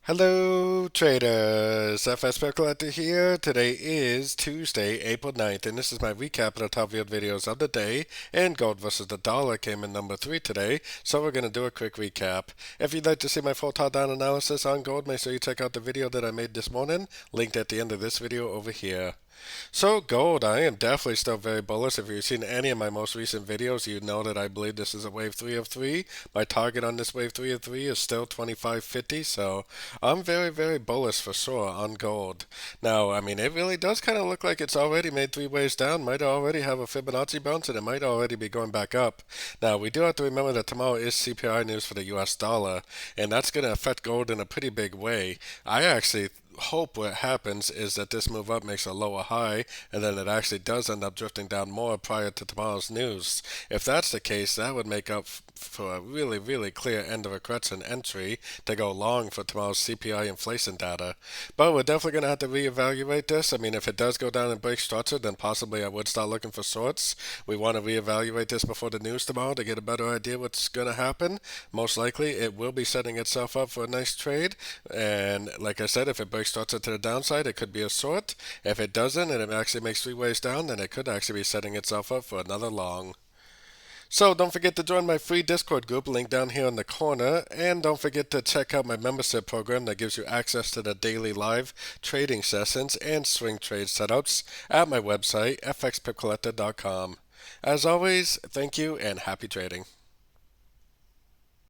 Hello traders, FX Pip Collector here. Today is Tuesday, April 9th, and this is my recap of the top viewed videos of the day. And gold versus the dollar came in number 3 today, so we're going to do a quick recap. If you'd like to see my full top-down analysis on gold, make sure you check out the video that I made this morning, linked at the end of this video over here. So gold, I am definitely still very bullish. If you've seen any of my most recent videos, you know that I believe this is a wave 3 of 3. My target on this wave 3 of 3 is still 25.50, so I'm very bullish for sure on gold. Now, I mean, it really does kind of look like it's already made 3 waves down, might already have a Fibonacci bounce, and it might already be going back up. Now, we do have to remember that tomorrow is CPI news for the US dollar, and that's going to affect gold in a pretty big way. I actually hope what happens is that this move up makes a lower high and then it actually does end up drifting down more prior to tomorrow's news. If that's the case, that would make up for a really clear end of a correction entry to go long for tomorrow's CPI inflation data. But we're definitely going to have to reevaluate this. I mean, if it does go down and break structure, then possibly I would start looking for shorts. We want to reevaluate this before the news tomorrow to get a better idea what's going to happen. Most likely it will be setting itself up for a nice trade, and like I said, if it breaks structure to the downside, it could be a short. If it doesn't and it actually makes 3 ways down, then it could actually be setting itself up for another long. So don't forget to join my free Discord group, link down here in the corner, and don't forget to check out my membership program that gives you access to the daily live trading sessions and swing trade setups at my website, fxpipcollector.com. As always, thank you and happy trading.